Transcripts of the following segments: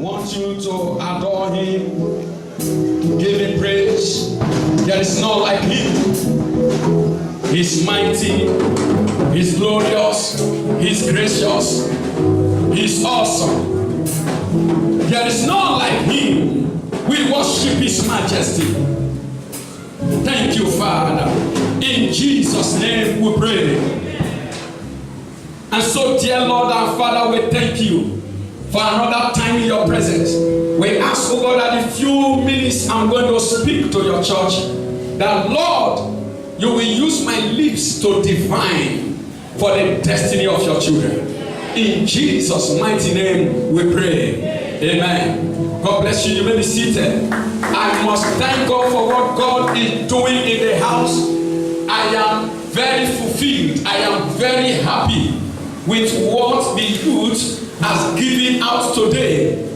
want you to adore him, give him praise. There is none like him. He's mighty, he's glorious, he's gracious, he's awesome. There is none like him. We worship his majesty. Thank you, Father. In Jesus' name we pray. And so, dear Lord and Father, we thank you for another time in your presence. We ask, oh God, that in few minutes I'm going to speak to your church, that Lord, you will use my lips to divine for the destiny of your children. In Jesus' mighty name we pray. Amen. God bless you. You may be seated. I must thank God for what God is doing in the house. I am very fulfilled. I am very happy with what the youth has given out today.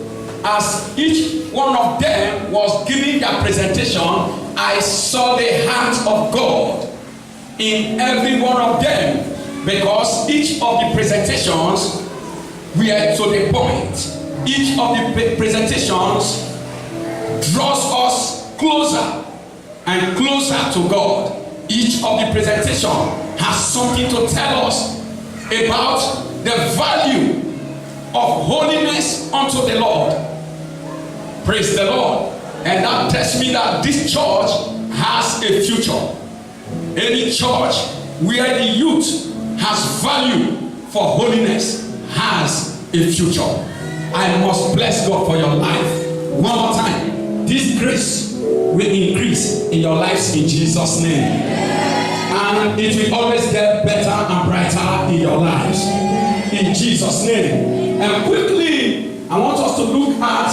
As each one of them was giving their presentation, I saw the hand of God in every one of them, because each of the presentations were to the point. Each of the presentations draws us closer and closer to God. Each of the presentation has something to tell us about the value of holiness unto the Lord. Praise the Lord. And that tells me that this church has a future. Any church where the youth has value for holiness has a future. I must bless God for your life. One more time. This grace will increase in your lives in Jesus' name. And it will always get better and brighter in your lives. In Jesus' name. And quickly, I want us to look at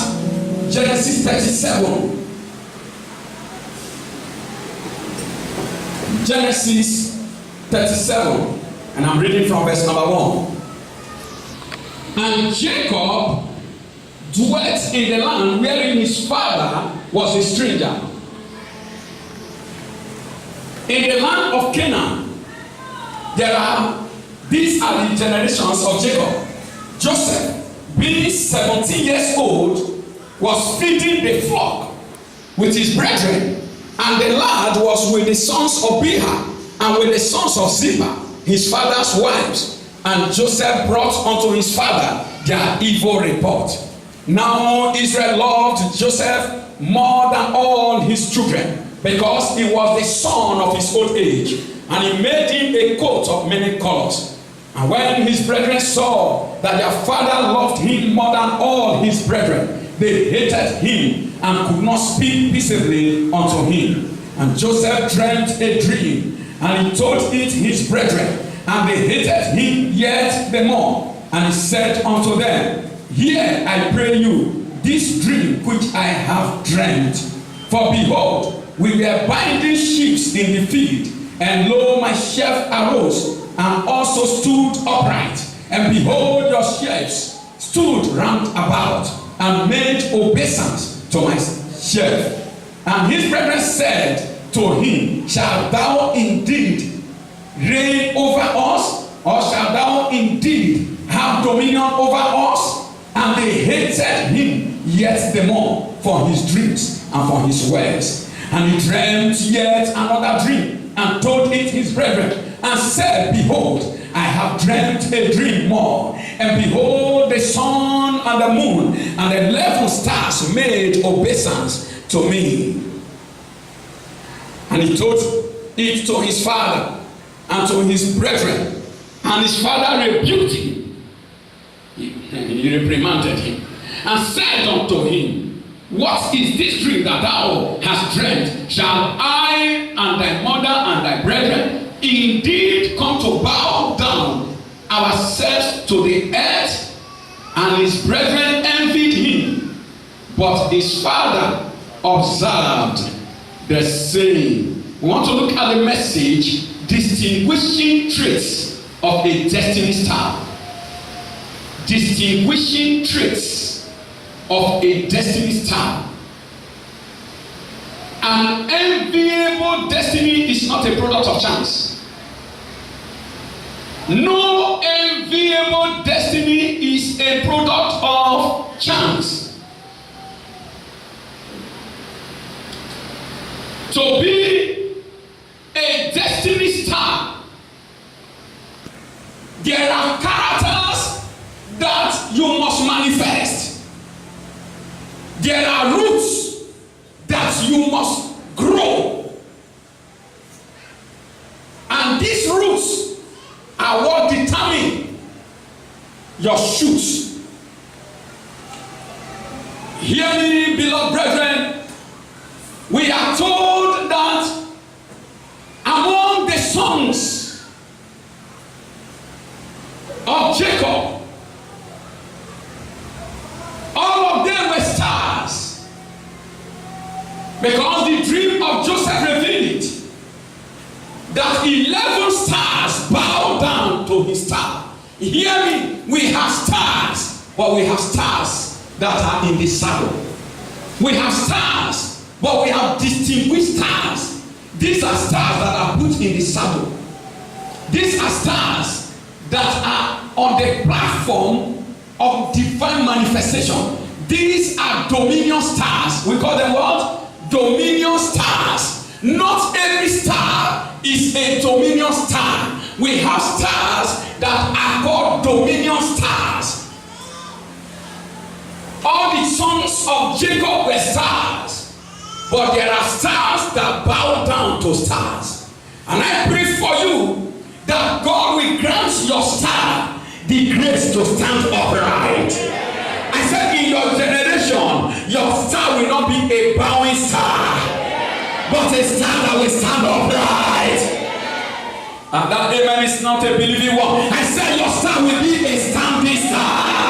Genesis 37. Genesis 37. And I'm reading from verse number 1. And Jacob dwelt in the land wherein his father was a stranger, in the land of Canaan. These are the generations of Jacob. Joseph, being 17 years old, was feeding the flock with his brethren, and the lad was with the sons of Bilhah and with the sons of Zilpah, his father's wives. And Joseph brought unto his father their evil report. Now Israel loved Joseph more than all his children, because he was the son of his old age, and he made him a coat of many colors. And when his brethren saw that their father loved him more than all his brethren, they hated him and could not speak peaceably unto him. And Joseph dreamt a dream, and he told it his brethren, and they hated him yet the more. And he said unto them, Hear, I pray you, this dream which I have dreamt. For behold, we were binding sheep in the field, and lo, my sheaf arose, and also stood upright. And behold, your sheaves stood round about, and made obeisance to my sheaf. And his brethren said to him, Shalt thou indeed reign over us, or shalt thou indeed have dominion over us? And they hated him yet the more for his dreams and for his words. And he dreamt yet another dream, and told it his brethren, and said, Behold, I have dreamt a dream more. And behold, the sun and the moon and the 11 stars made obeisance to me. And he told it to his father and to his brethren. And his father rebuked him. He reprimanded him, and said unto him, What is this dream that thou hast dreamt? Shall I and thy mother and thy brethren indeed come to bow down ourselves to the earth? And his brethren envied him. But his father observed the saying. We want to look at the message, distinguishing traits of a destiny star. Distinguishing traits of a destiny star. An enviable destiny is not a product of chance. No enviable destiny is a product of chance. To be a destiny star, there are characters that you must manifest. There are roots that you must grow. And these roots are what determine your shoots. Hear me, beloved brethren. We are told that among the sons of Jacob, all of them were stars, because the dream of Joseph revealed it, that 11 stars bow down to his star. Hear me, we have stars, but we have stars that are in the saddle. We have stars, but we have distinguished stars. These are stars that are put in the saddle. These are stars that are on the platform of divine manifestation. These are dominion stars. We call them what? Dominion stars. Not every star is a dominion star. We have stars that are called dominion stars. All the sons of Jacob were stars, but there are stars that bow down to stars. And I pray for you that God will grant your star the grace to stand upright. I said, in your generation, your star will not be a bowing star, but a star that will stand upright. And that amen is not a believing one. I said, your star will be a standing star.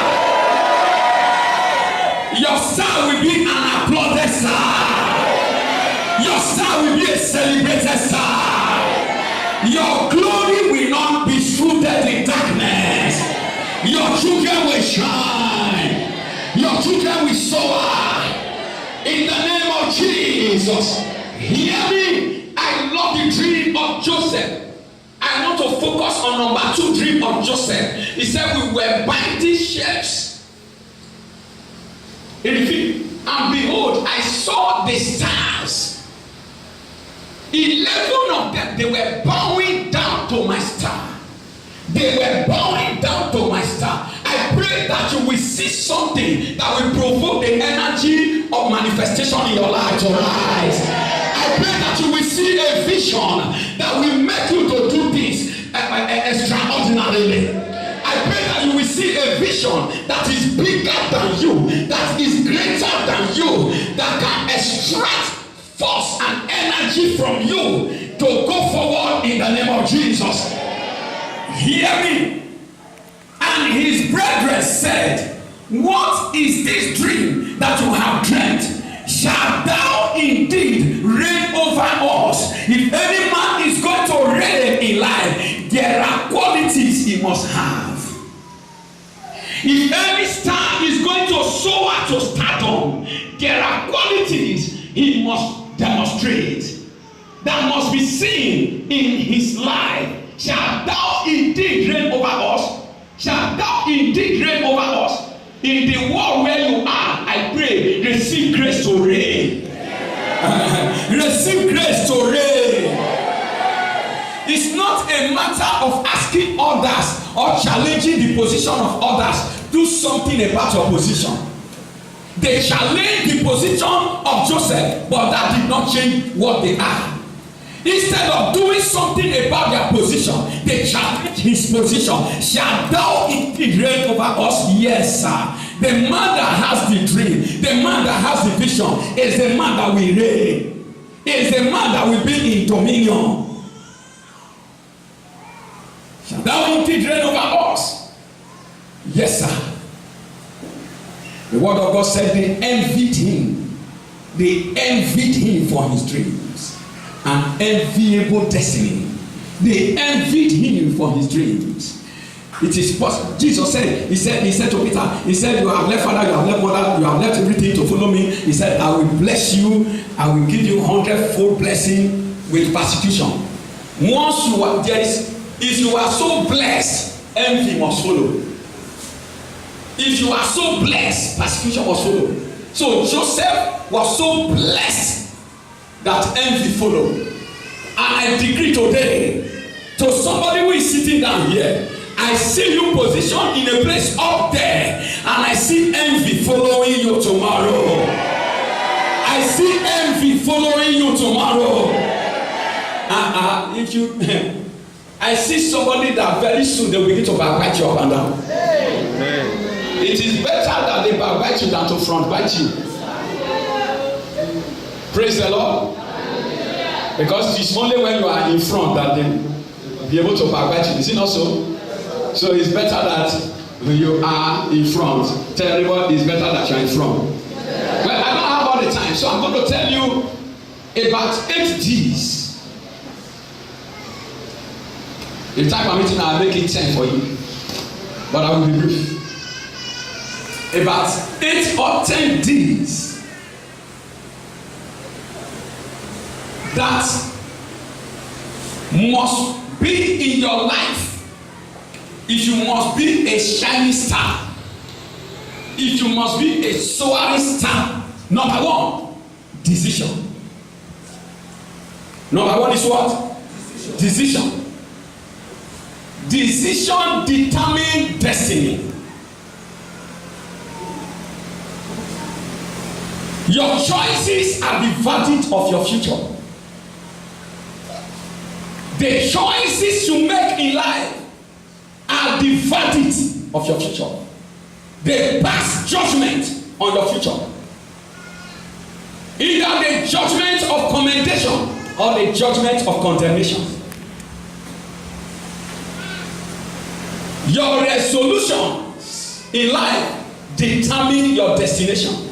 Your star will be an applauded star. Your star will be a celebrated star. Your glory will not be shrouded in darkness. Your children will shine. Your children will soar. In the name of Jesus. Hear me. I love the dream of Joseph. I want to focus on number 2 dream of Joseph. He said we were binding ships in the field, and behold, I saw the stars. 11 of them, they were bowing down to my star. They were bowing down to my star. I pray that you will see something that will provoke the energy of manifestation in your life to rise. I pray that you will see a vision that will make you to do this extraordinarily. I pray that you will see a vision that is bigger than you, that is greater than you, that can extract force and energy from you to go forward in the name of Jesus. Hear me. And his brethren said, what is this dream that you have dreamt? Shall thou indeed reign over us? If any man is going to reign in life, there are qualities he must have. If any star is going to soar to stardom, there are qualities he must demonstrate that must be seen in his life. Shall thou indeed reign over us? Shall thou indeed reign over us? In the world where you are, I pray, receive grace to reign. Receive grace to reign. It's not a matter of asking others or challenging the position of others. Do something about your position. They challenged the position of Joseph, but that did not change what they are. Instead of doing something about their position, they challenged his position. Shall thou indeed reign over us? Yes, sir. The man that has the dream, the man that has the vision, is the man that will reign. Is the man that will be in dominion. Shall thou indeed reign over us? Yes, sir. The word of God said they envied him. They envied him for his dreams. An enviable destiny. They envied him for his dreams. It is possible. Jesus said, he said to Peter, he said, you have left father, you have left mother, you have left everything to follow me. He said, I will bless you, I will give you 100-fold blessing with persecution. Once you are there is, if you are so blessed, envy must follow. If you are so blessed, persecution must follow. So Joseph was so blessed that envy follow. And I decree today to somebody who is sitting down here, I see you positioned in a place up there, and I see envy following you tomorrow. I see envy following you tomorrow. If you, I see somebody that very soon they will begin to backbite you up and down. Amen. It is better that they backbite you than to front bite you. Praise the Lord. Because it's only when you are in front that they will be able to backbite you. Is it not so? So it's better that when you are in front. Tell everybody it's better that you are in front. Well, I don't have all the time, so I'm going to tell you about 8 D's. If time permitting, I'll make it 10 for you. But I will be brief. About 8 or 10 D's that must be in your life if you must be a shining star, if you must be a soaring star. Number 1, decision. Number 1 is what? Decision. Decision determines destiny. Your choices are the verdict of your future. The choices you make in life are the verdict of your future. They pass judgment on your future. Either the judgment of commendation or the judgment of condemnation. Your resolutions in life determine your destination.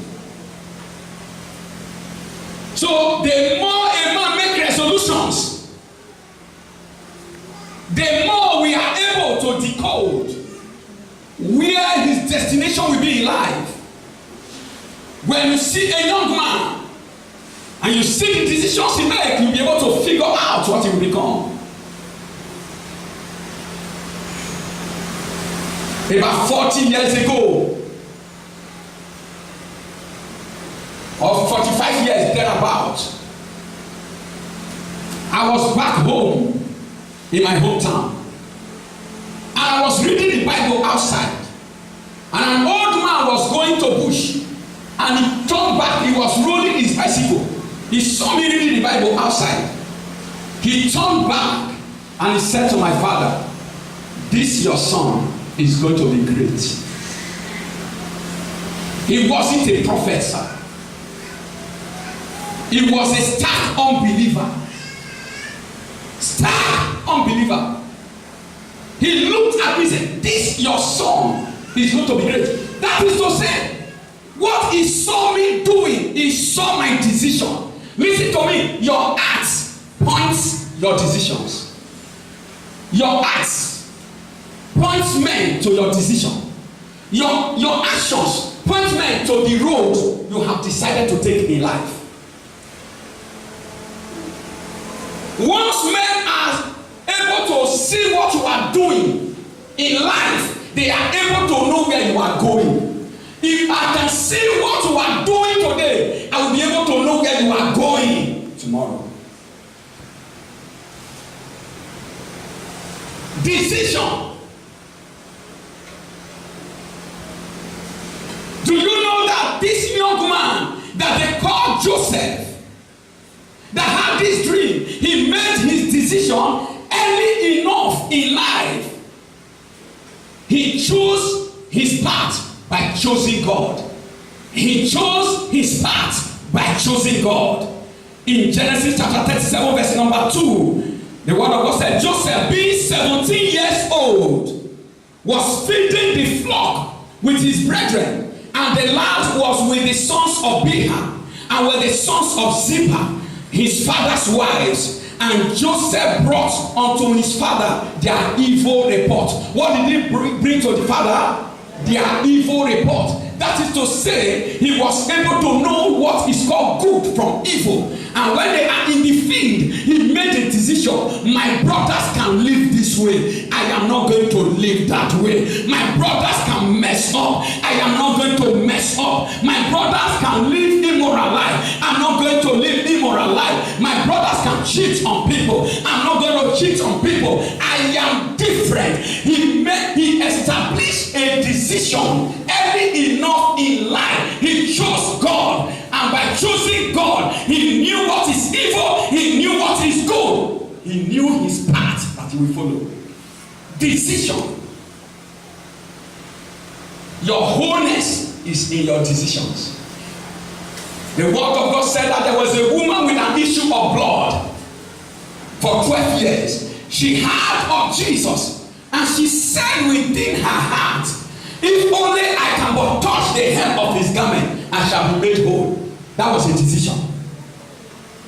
So the more a man makes resolutions, the more we are able to decode where his destination will be in life. When you see a young man and you see the decisions he makes, you'll be able to figure out what he will become. About 40 years ago, or 45 years thereabout, I was back home in my hometown, and I was reading the Bible outside, and an old man was going to bush, and he turned back. He was rolling his bicycle. He saw me reading the Bible outside. He turned back and he said to my father, "This your son is going to be great." He wasn't a prophet, sir. He was a stark unbeliever. Stark unbeliever. He looked at me and said, "This your son is going to be great." That is to say, what he saw me doing, he saw my decision. Listen to me. Your acts points your decisions. Your acts points men to your decision. Your actions point men to the road you have decided to take in life. Once men are able to see what you are doing in life, they are able to know where you are going. If I can see what you are doing today, I will be able to know where you are going tomorrow. Decision. Do you know that this young man that they called Joseph, that had this dream, he made his decision early enough in life. He chose his path by choosing God. He chose his path by choosing God. In Genesis chapter 37 verse number 2, the word of God said, Joseph, being 17 years old, was feeding the flock with his brethren, and the lad was with the sons of Bilhah and with the sons of Zippah, his father's wives. And Joseph brought unto his father their evil report. What did he bring to the father? Their evil report. That is to say, he was able to know what is called good from evil. And when they are in the field, he made a decision. My brothers can live this way. I am not going to live that way. My brothers can mess up. I am not going to mess up. My brothers can live immoral life. I'm not going to live immoral life. table. I am different. He established a decision early enough in life. He chose God, and by choosing God, he knew what is evil, he knew what is good, he knew his path that he will follow. Decision. Your wholeness is in your decisions. The word of God said that there was a woman with an issue of blood for 12 years. She heard of Jesus, and she said within her heart, if only I can but touch the hem of his garment, I shall be made whole. That was a decision.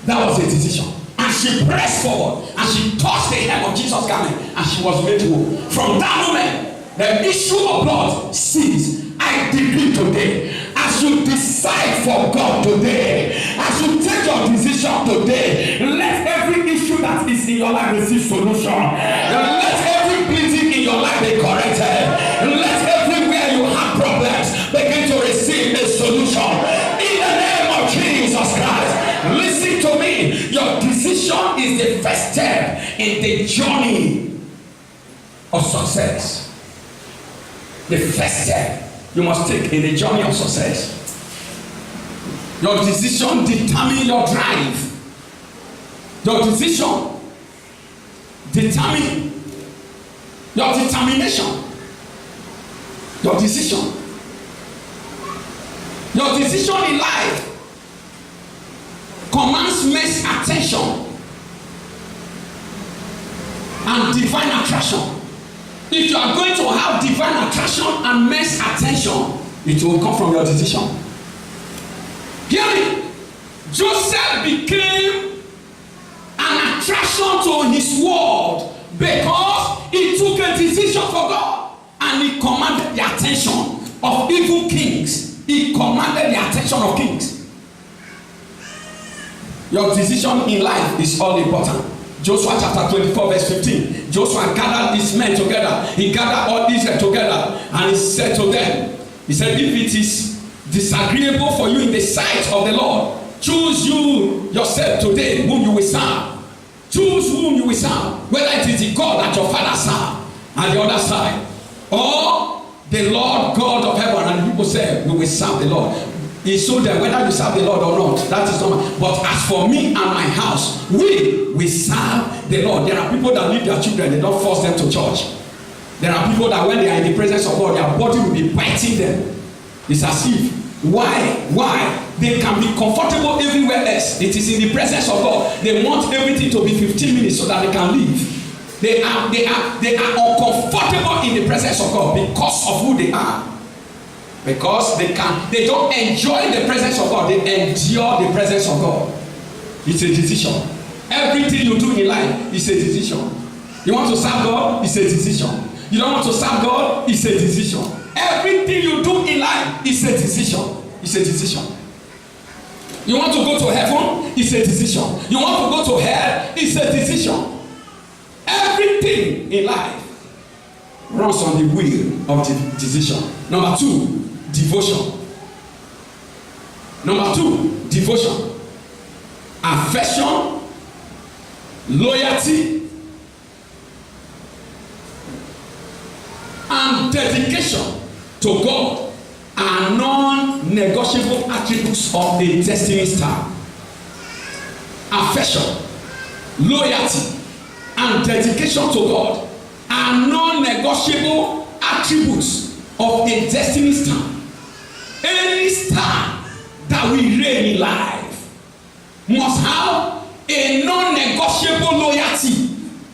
That was a decision. And she pressed forward, and she touched the hem of Jesus' garment, and she was made whole. From that moment, the issue of blood ceased. I decree today, as you decide for God today, as you take your decision today, let every issue that is in your life receive solution. Let every bleeding in your life be corrected. Let everywhere you have problems begin to receive a solution. In the name of Jesus Christ, listen to me. Your decision is the first step in the journey of success. The first step you must take in the journey of success. Your decision determines your drive. Your decision determines your determination. Your decision. Your decision in life commands men's attention and divine attraction. If you are going to have divine attraction and men's attention, it will come from your decision. Hear me. Joseph became an attraction to his world because he took a decision for God, and he commanded the attention of evil kings. He commanded the attention of kings. Your decision in life is all important. Joshua chapter 24 verse 15. Joshua gathered his men together. He gathered all Israel together, and he said to them, he said, if it is disagreeable for you in the sight of the Lord, choose you yourself today whom you will serve. Choose whom you will serve, whether it is the God that your father served on the other side, or the Lord God of heaven. And the people said, we will serve the Lord. He showed them whether you serve the Lord or not. That is not. But as for me and my house, we serve the Lord. There are people that leave their children, they don't force them to church. There are people that when they are in the presence of God, their body will be biting them. It's as if, why? They can be comfortable everywhere else. It is in the presence of God. They want everything to be 15 minutes so that they can leave. They are uncomfortable in the presence of God because of who they are. Because they don't enjoy the presence of God, they endure the presence of God. It's a decision. Everything you do in life is a decision. You want to serve God, it's a decision. You don't want to serve God, it's a decision. Everything you do in life is a decision. It's a decision. You want to go to heaven, it's a decision. You want to go to hell, it's a decision. Everything in life runs on the wheel of the decision. Number 2, devotion. Number 2, devotion. Affection, loyalty, and dedication to God are non-negotiable attributes of a destiny star. Affection, loyalty, and dedication to God are non-negotiable attributes of a destiny star. Any star that will reign in life must have a non-negotiable loyalty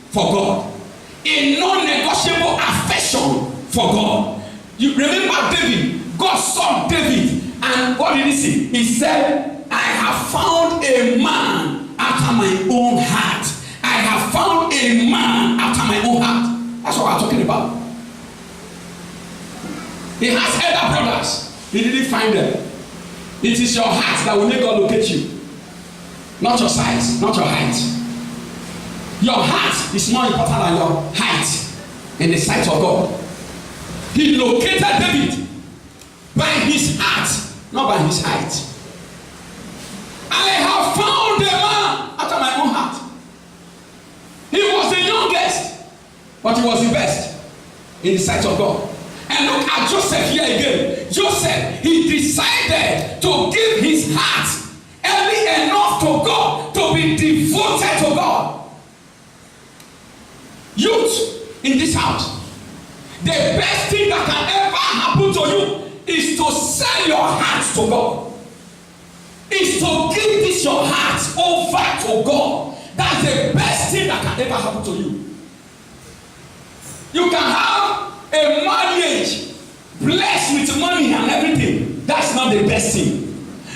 for God, a non-negotiable affection for God. You remember David? God saw David, and what did he see? He said, I have found a man after my own heart. I have found a man after my own heart. That's what we're talking about. He has elder brothers. He didn't find them. It is your heart that will make God locate you. Not your size, not your height. Your heart is more important than your height in the sight of God. He located David by his heart, not by his height. I have found a man after my own heart. He was the youngest. but he was the best in the sight of God. And look at Joseph here again. Joseph, he decided to give his heart early enough to God, to be devoted to God. Youth in this house, the best thing that can ever happen to you is to sell your heart to God. Is to give this your heart over to God. That's the best thing that can ever happen to you. You can have a marriage blessed with money and everything. That's not the best thing.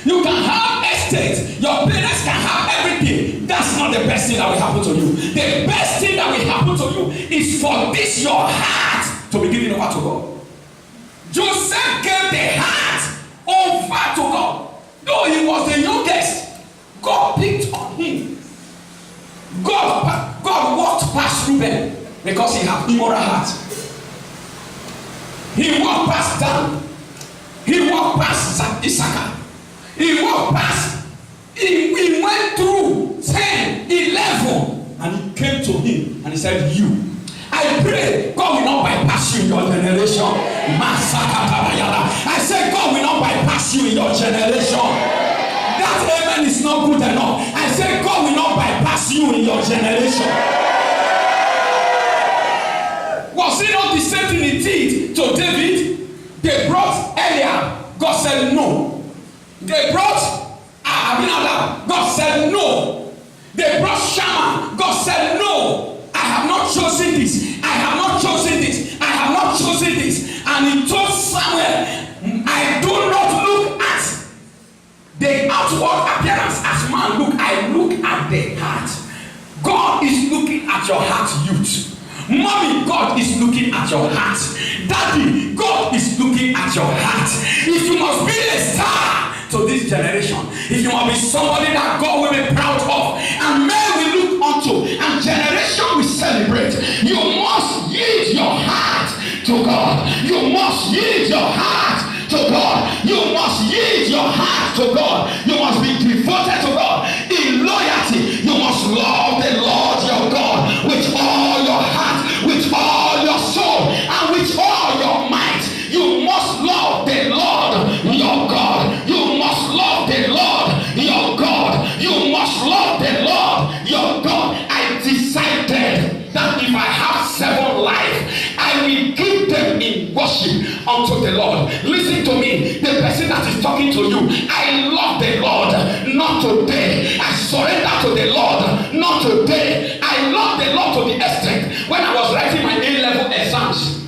You can have estate. Your parents can have everything. That's not the best thing that will happen to you. The best thing that will happen to you is for this your heart to be given over to God. Joseph gave the heart over to God. Though he was the youngest, God picked on him. God walked past Reuben because he had immoral heart. He walked past Dan. He walked past Issachar. He walked past. He went through 10, 11, and he came to him and he said, "You." I pray God will not bypass you in your generation. I say God will not bypass you in your generation. That amen is not good enough. I say God will not bypass you in your generation. Was it not the same thing he did to David? They brought Eliab. God said no. They brought Abinadab. God said no. They brought Shammah. God said no. I have not chosen this. I have not chosen this. I have not chosen this. And he told Samuel, I do not look at the outward appearance as man look. I look at the heart. God is looking at your heart, youth. Mommy, God is looking at your heart. Daddy, God is looking at your heart. If you must be a star to this generation, if you must be somebody that God will be proud of and men will look unto and generation will celebrate, you must yield your heart to God. You must yield your heart to God. You must yield your heart to God. You must be devoted to God in loyalty. You must love the Lord your God with all your heart, with all your soul, and with all your might. You must love the Lord your God. You must love the Lord your God. You must love the Lord your God. I decided that if I have 7 life, I will give them in worship unto the Lord. Listen to me, the person that is talking to you. I love the Lord, not today. I surrender to the Lord, not today. I love the Lord to the extent when I was writing my A-level exams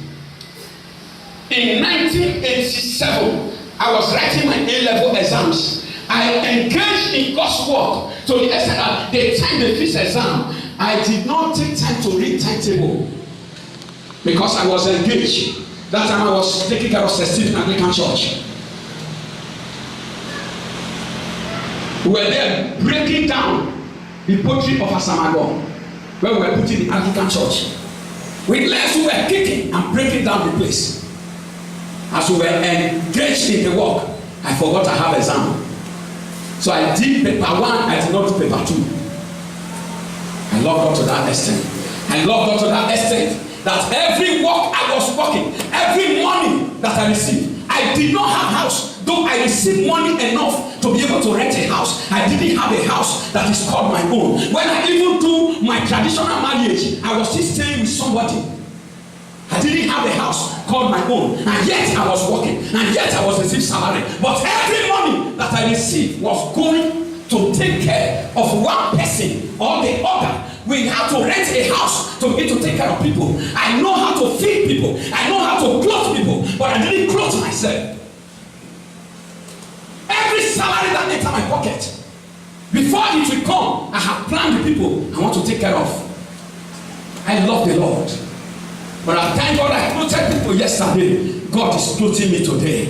in 1987. I was writing my A-level exams. I engaged in God's work to the extent that the time they fixed exam, I did not take time to read timetable because I was engaged. That time I was taking care of St. Anglican Church. We were there breaking down the poetry of Asamago where we were putting the Anglican Church. We left, we were kicking and breaking down the place. As we were engaged in the work, I forgot I have exam. So I did paper 1, I did not do paper 2. I love God to that extent. I love God to that extent that every work I was working, every money that I received, I did not have house. Though I received money enough to be able to rent a house, I didn't have a house that is called my own. When I even do my traditional marriage, I was still staying with somebody. I didn't have a house called my own, and yet I was working, and yet I was receiving salary. But every money that I received was going to take care of one person or the other. We have to rent a house to begin to take care of people. I know how to feed people. I know how to clothe people, but I didn't clothe myself. Every salary that entered my pocket, before it will come, I have planned the people I want to take care of. I love the Lord. But I thank God I clothed people yesterday. God is clothing me today.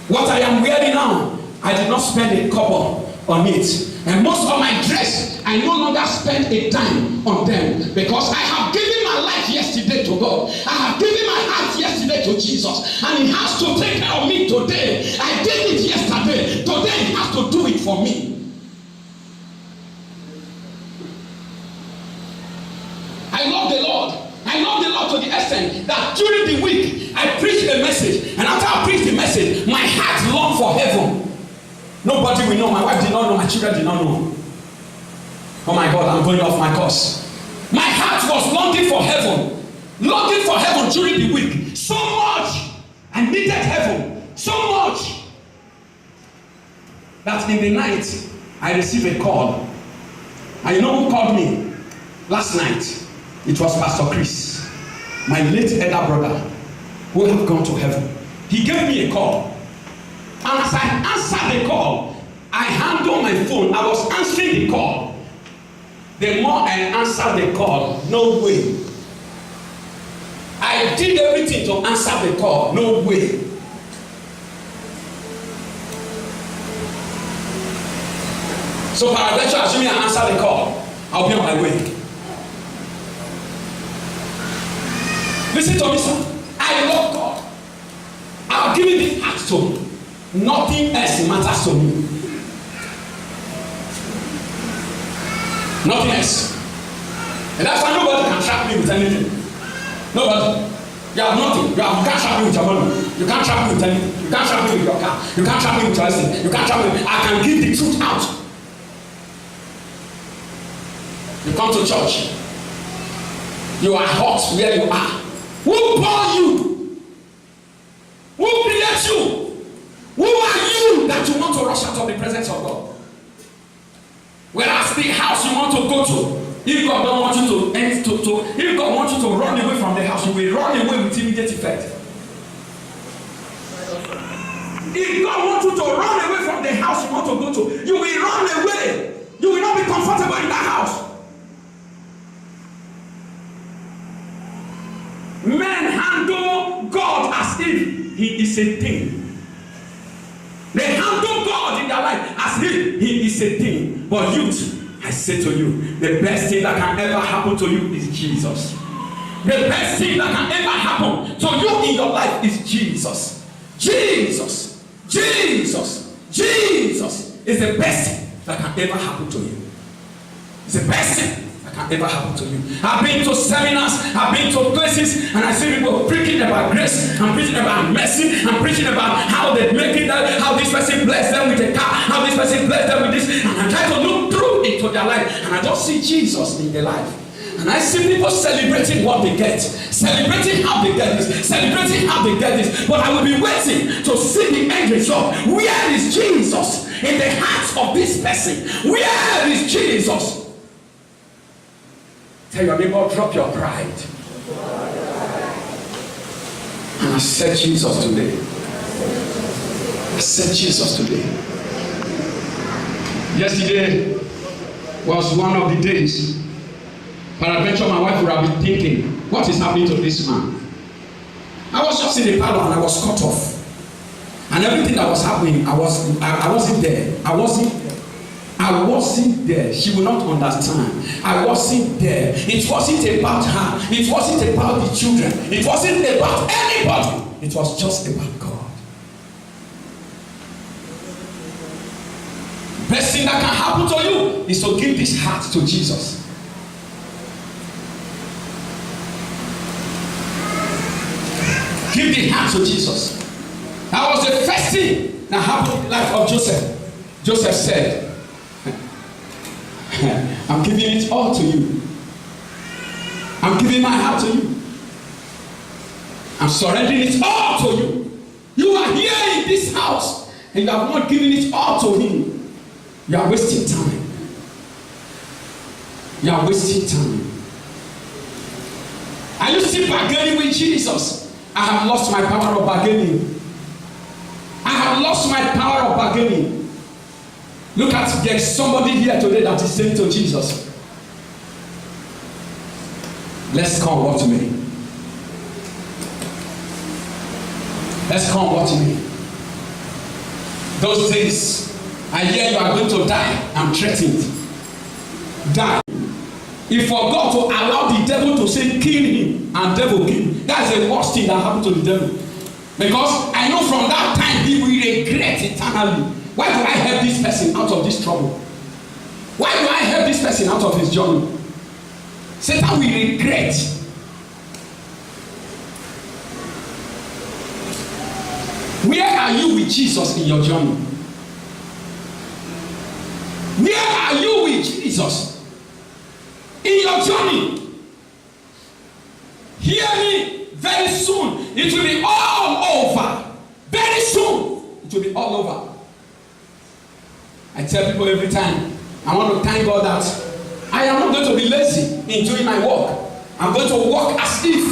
What I am wearing now, I did not spend a kobo on it. And most of my dress, I no longer spend a dime on them because I have given my life yesterday to God. I have given my heart yesterday to Jesus. And He has to take care of me today. I did it yesterday. Today He has to do it for me. I love the Lord. I extent that during the week I preach a message, and after I preach the message, my heart longed for heaven. Nobody will know. My wife did not know. My children did not know. Oh my God, I'm going off my course. My heart was longing for heaven. Longing for heaven during the week. So much. I needed heaven. So much. That in the night, I received a call. And you know who called me? Last night. It was Pastor Chris, my late elder brother, who have gone to heaven. He gave me a call. And as I answered the call, I handled my phone. I was answering the call. The more I answered the call, no way. I did everything to answer the call, no way. So paraventure, assuming I answer the call, I'll be on my way. Listen to me, sir. I love God. I've given this heart to me. Nothing else matters to me. Nothing else. And that's why nobody can trap me with anything. Nobody. You have nothing. You can't trap me with your money. You can't trap me with anything. You can't trap me with your car. You can't trap me with your thing. You can't trap me. I can give the truth out. You come to church. You are hot where you are. Who born you? Who created you? Who are you that you want to rush out of the presence of God? Whereas the house you want to go to, if God don't want you to if God wants you to run away from the house, you will run away with immediate effect. If God wants you to run away from the house you want to go to, you will run away. You will not be comfortable in that house. Men handle God as if he is a thing. They handle God in their life as if he is a thing. But youth, I say to you, the best thing that can ever happen to you is Jesus. The best thing that can ever happen to you in your life is Jesus. Jesus, Jesus, Jesus is the best thing that can ever happen to you. It's the best thing can ever happen to you. I've been to seminars, I've been to places, and I see people preaching about grace, I'm preaching about mercy, I'm preaching about how they make it, how this person blessed them with a car, how this person blessed them with this, and I try to look through into their life, and I don't see Jesus in their life. And I see people celebrating what they get, celebrating how they get this, celebrating how they get this, but I will be waiting to see the end result. Where is Jesus in the hearts of this person? Where is Jesus? Tell your neighbor, drop your pride. And I said Jesus today. I said Jesus today. Yesterday was one of the days. Peradventure, my wife would have been thinking, what is happening to this man? I was just in the parlor and I was cut off. And everything that was happening, I wasn't there. I wasn't there. She will not understand. I wasn't there. It wasn't about her. It wasn't about the children. It wasn't about anybody. It was just about God. Best thing that can happen to you is to give this heart to Jesus. Give the heart to Jesus. That was the first thing that happened in the life of Joseph. Joseph said, I'm giving it all to you. I'm giving my heart to you. I'm surrendering it all to you. You are here in this house and you have not given it all to him. You are wasting time. You are wasting time. Are you still bargaining with Jesus? I have lost my power of bargaining. I have lost my power of bargaining. Look at, there's somebody here today that is saying to Jesus, let's come what me. Let's come what me. Those days, I hear you are going to die. I'm threatened. Die. If for God to allow the devil to say kill him and devil kill him, that's the worst thing that happened to the devil. Because I know from that time he will regret eternally. Why do I help this person out of this trouble? Why do I help this person out of his journey? Satan will regret. Where are you with Jesus in your journey? Where are you with Jesus in your journey? Hear me, very soon it will be all over. Very soon it will be all over. I tell people every time, I want to thank God that I am not going to be lazy in doing my work. I'm going to work as if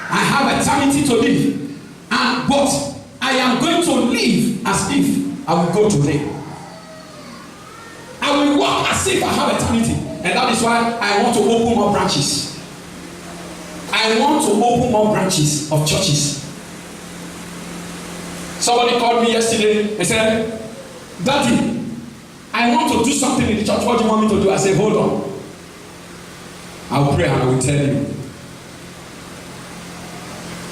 I have eternity to live. But I am going to live as if I will go today. I will walk as if I have eternity. And that is why I want to open more branches. I want to open more branches of churches. Somebody called me yesterday and said, Daddy, I want to do something in the church. What do you want me to do? I said, hold on. I will pray and I will tell you.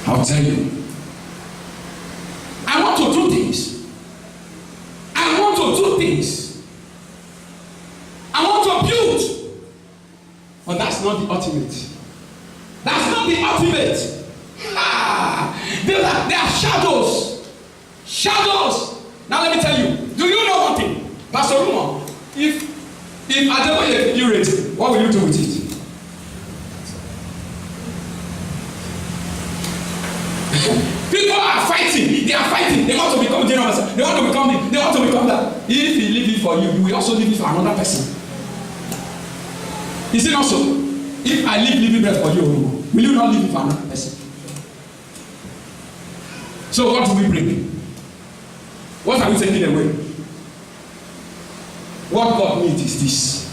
I will tell you. I want to do things. I want to do things. I want to build. But that's not the ultimate. That's not the ultimate. There are shadows. Shadows. Now let me tell you. Do you know one thing? Pastor Rumo, if Adebayo you rate, what will you do with it? People are fighting. They are fighting. They want to become general. They want to become this. They want to become that. If he leave it for you, you will also leave it for another person. Is it not so? If I leave living bread for you, will you not leave it for another person? So what do we bring? What are we taking away? What God needs is this.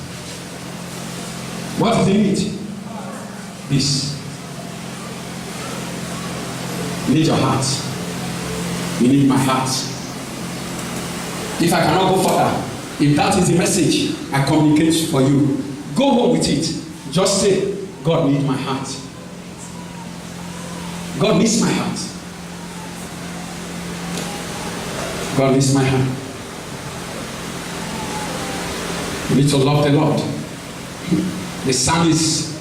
What does He need? This. You need your heart. You need my heart. If I cannot go further, if that is the message I communicate for you, go home with it. Just say, God needs my heart. God needs my heart. God needs my heart. You need to love the Lord. The psalmist,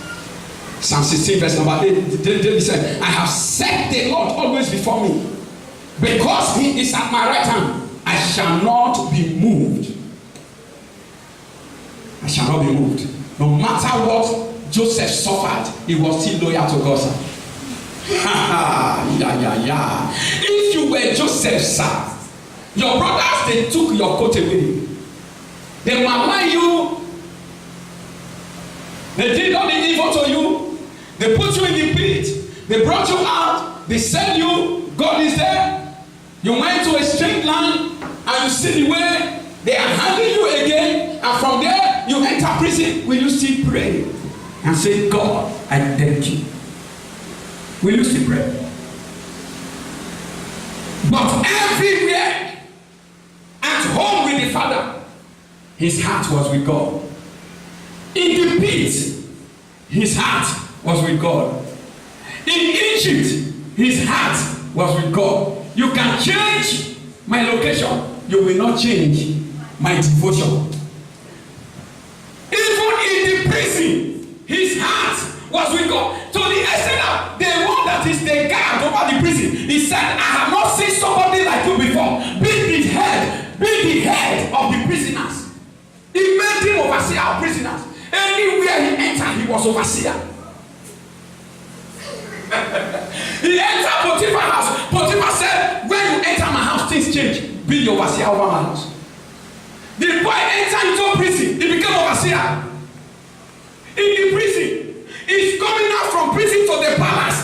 Psalm 16 verse number 8, David said, I have set the Lord always before me. Because He is at my right hand, I shall not be moved. I shall not be moved. No matter what Joseph suffered, he was still loyal to God. Yeah. If you were Joseph, sir, your brothers, they took your coat away. They malign you. They did all the evil to you. They put you in the pit. They brought you out. They said you, God is there. You went to a strange land and you see the way they are handling you again. And from there, you enter prison. Will you still pray and say, God, I thank you? Will you still pray? But everywhere, at home with the Father, his heart was with God. In the pit, his heart was with God. In Egypt, his heart was with God. You can change my location, you will not change my devotion. Even in the prison, his heart was with God. To the extent that the one that is the guard over the prison, he said, I have not seen somebody like you before. Be the head of the prisoners. He made him overseer of prisoners. Anywhere he entered, he was overseer. He entered Potiphar's house. Potiphar said, when you enter my house, things change. Be the overseer over my house. The boy entered into prison. He became overseer. In the prison, he's coming out from prison to the palace.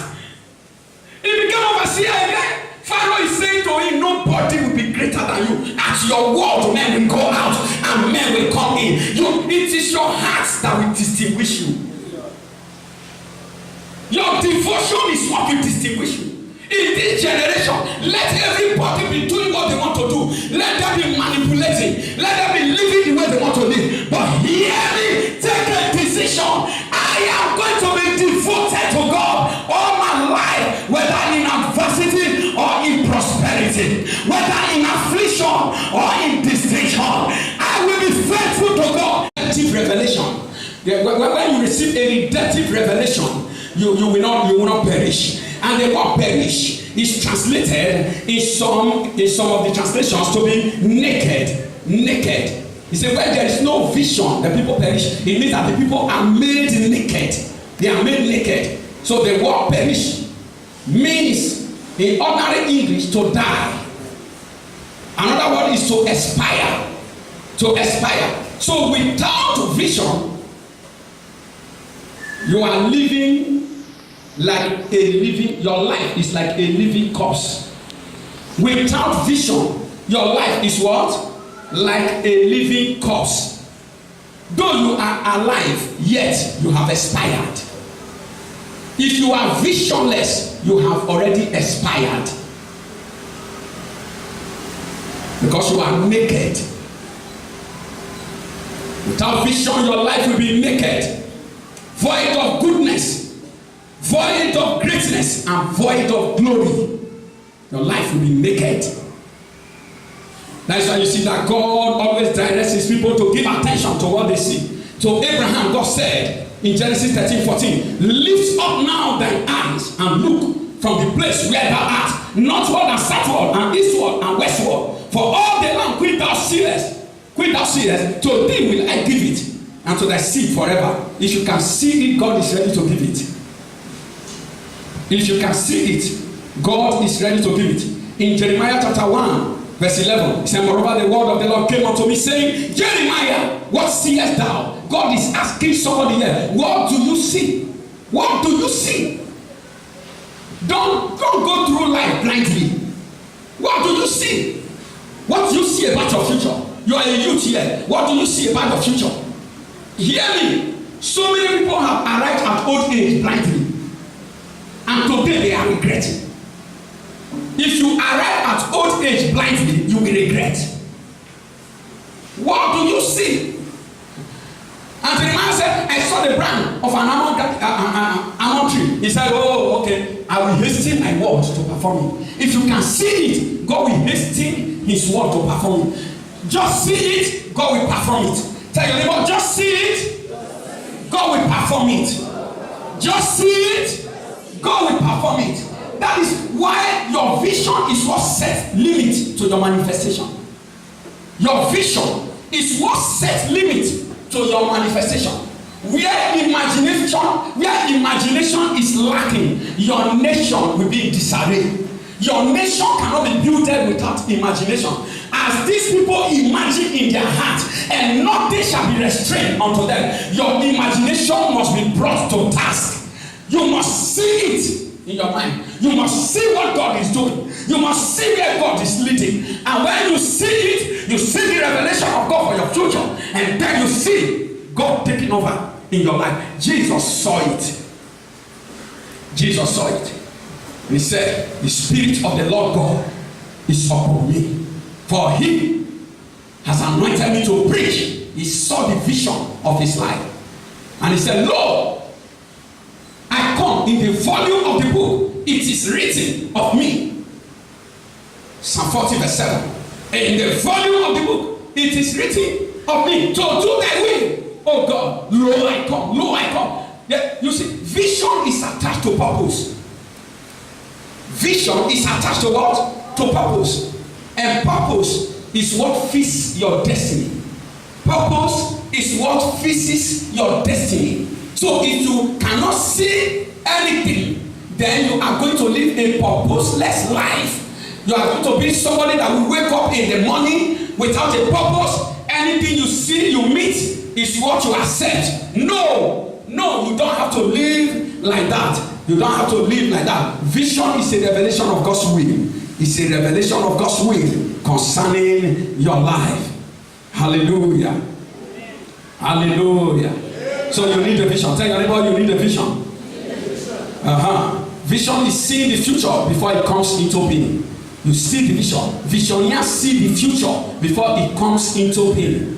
He became overseer again. Pharaoh is saying to him, nobody will be greater than you. At your word, men will go out and men will come in. It is your heart that will distinguish you. Your devotion is what will distinguish you. In this generation, let everybody be doing what they want to do. Let them be manipulating. Let them be living the way they want to live. But hear me, take a decision. I am going to be devoted to God all my life, whether in adversity or in prosperity, whether in affliction or in distinction. I will be faithful to God. Redemptive revelation. When you receive a redemptive revelation, you will not perish. And they won't perish is translated in some of the translations to be naked. Naked. He said, where there is no vision, the people perish. It means that the people are made naked. They are made naked. So the word perish means, in ordinary English, to die. Another word is to expire. To expire. So without vision, you are living like a living, your life is like a living corpse. Without vision, your life is what? Like a living corpse. Though you are alive, yet you have expired. If you are visionless, you have already expired. Because you are naked. Without vision, your life will be naked. Void of goodness, void of greatness, and void of glory. Your life will be naked. That's why you see that God always directs his people to give attention to what they see. So Abraham, God said in Genesis 13:14, lift up now thine eyes and look from the place where thou art, northward and southward and eastward and westward. For all the land which thou seest, to thee will I give it, and to thy seed forever. If you can see it, God is ready to give it. If you can see it, God is ready to give it. In Jeremiah chapter 1, verse 11, he said, moreover, the word of the Lord came unto me, saying, Jeremiah, what seest thou? God is asking somebody here, what do you see? What do you see? Don't go through life blindly. What do you see? What do you see about your future? You are a youth here. What do you see about your future? Hear me. So many people have arrived at old age blindly, and today they are regretting. If you arrive at old age blindly, you will regret. What do you see? And the man said, I saw the brand of an almond tree. He said, oh, okay, I will hasten my word to perform it. If you can see it, God will hasten his word to perform it. Just see it, God will perform it. Tell your neighbor, just see it, God will perform it. Just see it, God will perform it. That is why your vision is what sets limit to your manifestation. Your vision is what sets limit to your manifestation. Where imagination is lacking, your nation will be in disarray. Your nation cannot be built without imagination. As these people imagine in their heart, and nothing shall be restrained unto them. Your imagination must be brought to task. You must see it in your mind. You must see what God is doing. You must see where God is leading. And when you see it, you see the revelation of God for your future. And then you see God taking over in your life. Jesus saw it. Jesus saw it. He said, the Spirit of the Lord God is upon me. For he has anointed me to preach. He saw the vision of his life. And he said, Lord, I come in the volume of the book. It is written of me. Psalm 40 verse 7. In the volume of the book, it is written of me to do thy will. Oh God, lo I come, lo I come. Yeah, you see, vision is attached to purpose. Vision is attached to what? To purpose. And purpose is what fits your destiny. Purpose is what fits your destiny. So if you cannot see anything, then you are going to live a purposeless life. You are going to be somebody that will wake up in the morning without a purpose. Anything you see, you meet is what you accept. No, you don't have to live like that. You don't have to live like that. Vision is a revelation of God's will. It's a revelation of God's will concerning your life. Hallelujah. Amen. Hallelujah. Amen. So you need a vision. Tell your neighbor you need a vision. Vision is seeing the future before it comes into being. You see the vision. Visionaries see the future before it comes into being.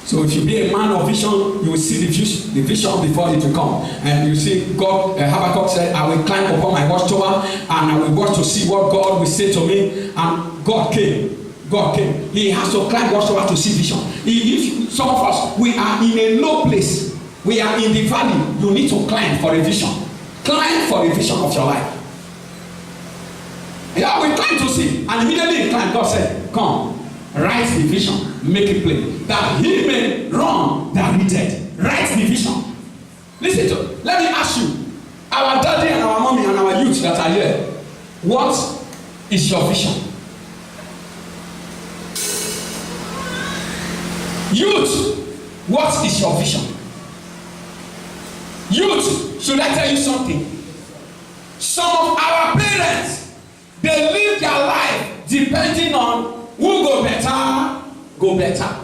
So if you be a man of vision, you will see the vision before it will come. And you see God, Habakkuk said, I will climb upon my watchtower and I will watch to see what God will say to me. And God came. God came. He has to climb watchtower to see vision. If some of us, we are in a low place. We are in the valley. You need to climb for a vision. Climb for a vision of your life. Yeah, we climbed to see. And immediately he climbed. God said, come, write the vision, make it plain, that he may run that he did. Write the vision. Listen to, let me ask you, our daddy and our mommy and our youth that are here, what is your vision? Youth, what is your vision? Youth, should I tell you something? Some of our parents, they live their life depending on who go better, go better.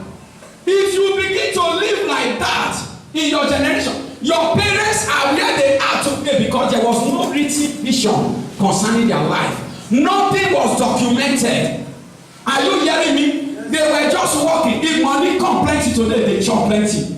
If you begin to live like that in your generation, your parents are where they are today because there was no written vision concerning their life. Nothing was documented. Are you hearing me? They were just working. If money come plenty today, they chop plenty.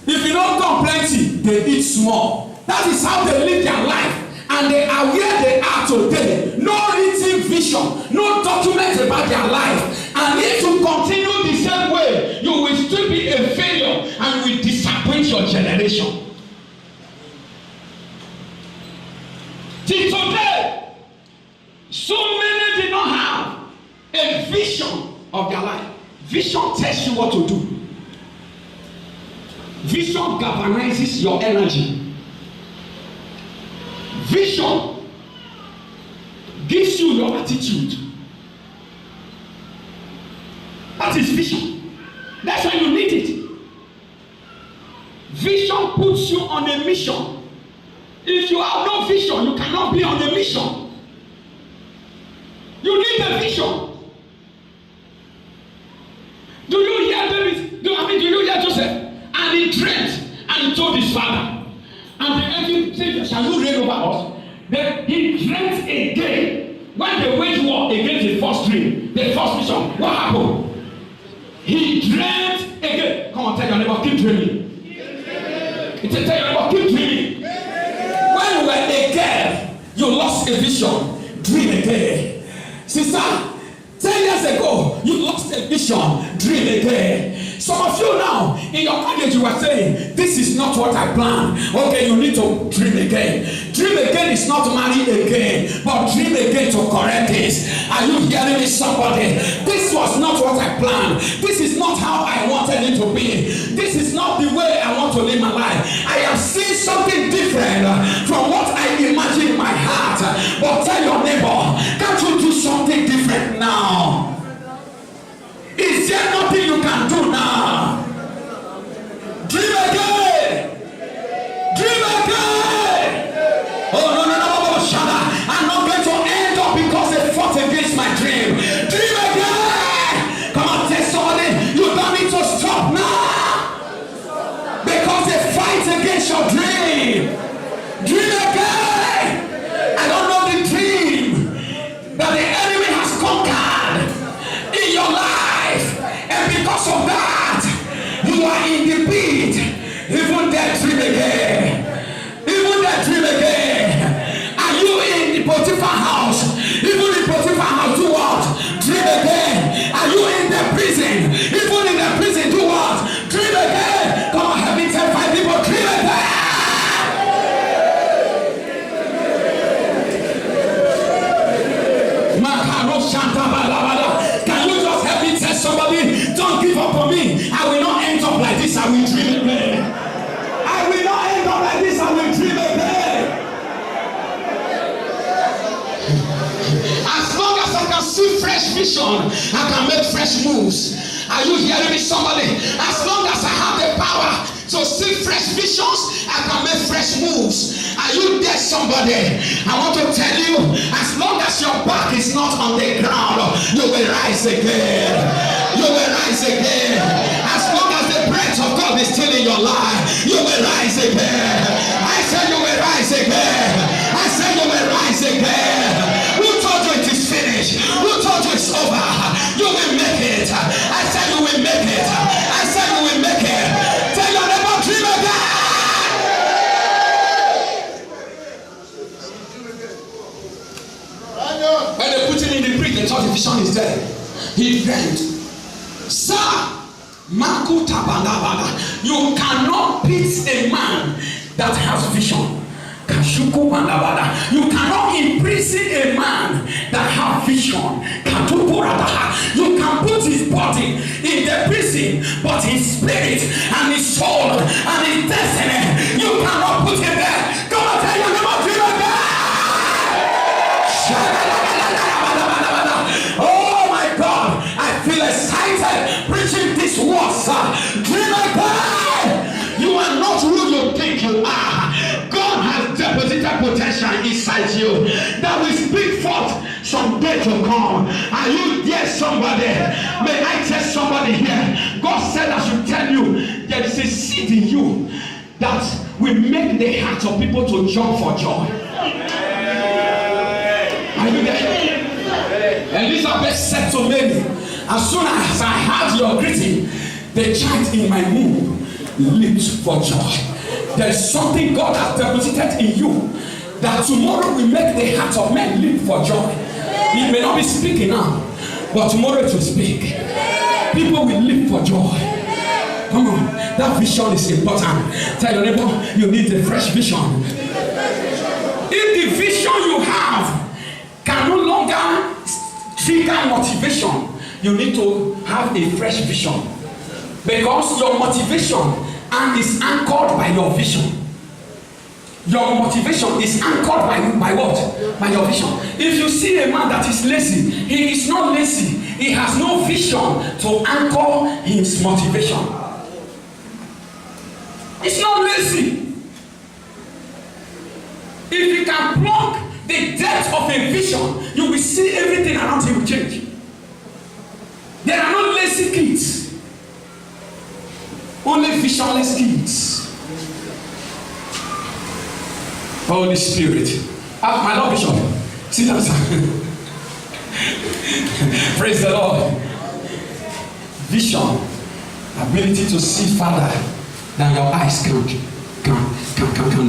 If you don't come plenty, they eat small. That is how they live their life. And they are where they are today. No written vision, no document about their life. And if you continue the same way, you will still be a failure and will disappoint your generation. Till today, so many did not have a vision of their life. Vision tells you what to do. Vision galvanizes your energy. Vision gives you your attitude. That is vision. That's why you need it. Vision puts you on a mission. If you have no vision, you cannot be on a mission. You need a vision. Do you hear David? Do you hear Joseph? And he dreamt and he told his father. And the angel said, shall you reign over us? Then he dreamt again. When they waged war against the first dream, the first mission, what happened? He dreamt again. Come on, tell your neighbor, keep dreaming. Tell your neighbor, keep dreaming. When you were a girl, you lost a vision. Dream again. Sister, 10 years ago, you lost a vision. Dream again. Some of you now, in your marriage, you are saying, this is not what I planned. Okay, you need to dream again. Dream again is not marry again, but dream again to correct this. Are you hearing me, somebody? This was not what I planned. This is not how I wanted it to be. This is not the way I want to live my life. I have seen something different from what I imagined in my heart. But tell your neighbor, can't you do something different now? Is there nothing you can do now? Dream again. Dream again. Oh, no, Shada. I'm not going to end up because they fought against my dream. Dream again. Come on, tell somebody, you don't need to stop now. Because they fight against your dream. Dream again. I don't know the dream that the enemy has conquered in your life. And because of that, you are in the pit. Even that dream again. Even that dream again. Are you in the Potiphar house? Even in Potiphar house, do what? Dream again. Are you in the prison? Even in the prison, do what? Dream again. Come on, have me tell 5 people, dream again. Can you just help me tell somebody, don't give up on me. I will not end up like this. I will dream again. I will not end up like this. I will dream again. As long as I can see fresh vision, I can make fresh moves. Are you hearing me, somebody? As long as I have the power to see fresh visions, I can make fresh moves. Are you there, somebody? I want to tell you, as long as your back is not on the ground, you will rise again. You will rise again. As long as the breath of God is still in your life, you will rise again. I said you will rise again. I said you will rise again. Who told you it is finished? Who told you it's over? You will make it. I said you will make it. I said you will make it. Tell your neighbor, dream again. When they put him in the pit, they thought the vision is dead. He dreamt. Sir, you cannot beat a man that has vision. You cannot imprison a man that has vision. vision. You can put his body in the prison, but his spirit and his soul and his destiny, you cannot put him there. Come on, tell your neighbor, dream again. Oh my God, I feel excited preaching this words. Dream again. You are not who you think you are. God has deposited potential inside you that will speak forth someday to come. Are you there, somebody? May I tell somebody here? God said I should tell you there is a seed in you that will make the hearts of people to jump for joy. Are you there? Elizabeth said to Mary, as soon as I heard your greeting, the child in my womb leaped for joy. There is something God has deposited in you that tomorrow will make the hearts of men leap for joy. It may not be speaking now, but tomorrow it will speak. People will leap for joy. Come on, that vision is important. Tell your neighbor, you need a fresh vision. If the vision you have can no longer trigger motivation, you need to have a fresh vision, because your motivation and is anchored by your vision. Your motivation is anchored by what? By your vision. If you see a man that is lazy, he is not lazy. He has no vision to anchor his motivation. It's not lazy. If you can plug the depth of a vision, you will see everything around you will change. There are no lazy kids. Only visionless kids. Holy Spirit. My Lord Bishop. Sit down, sir. Praise the Lord. Vision. Ability to see farther than your eyes can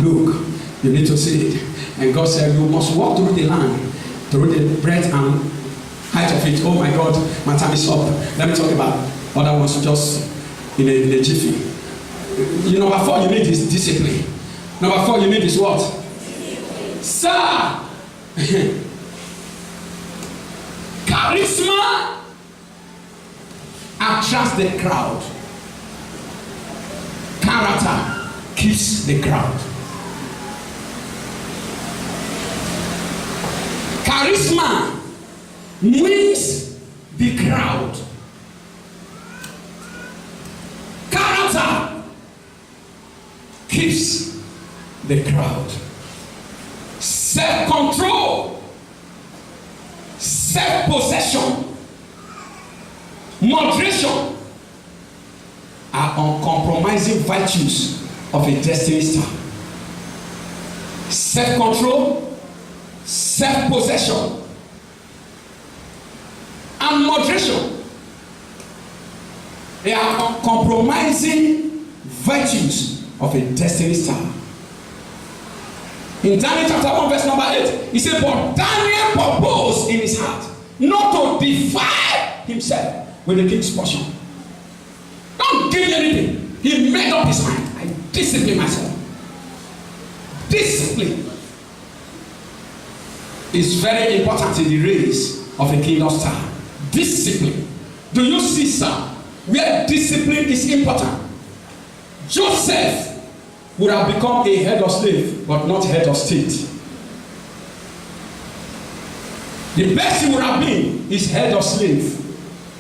look. You need to see it. And God said, you must walk through the land, through the breadth and height of it. Oh my God, my time is up. Let me talk about other ones just in a jiffy. Number 4, you need this discipline. Number 4, you need this what? Sir. Charisma attracts the crowd. Character keeps the crowd. Charisma wins the crowd. Character keeps the crowd. Self-control, self-possession, moderation are uncompromising virtues of a destiny star. Self-control, self-possession, and moderation, they are uncompromising virtues of a destiny star. In Daniel chapter 1 verse number 8, he said, but Daniel proposed in his heart not to defile himself with the king's portion. Don't give me anything. He made up his mind. I discipline myself. Discipline is very important in the race of a kingdom star. Discipline. Do you see, sir, where discipline is important? Joseph would have become a head of slave, but not head of state. The best he would have been is head of slave,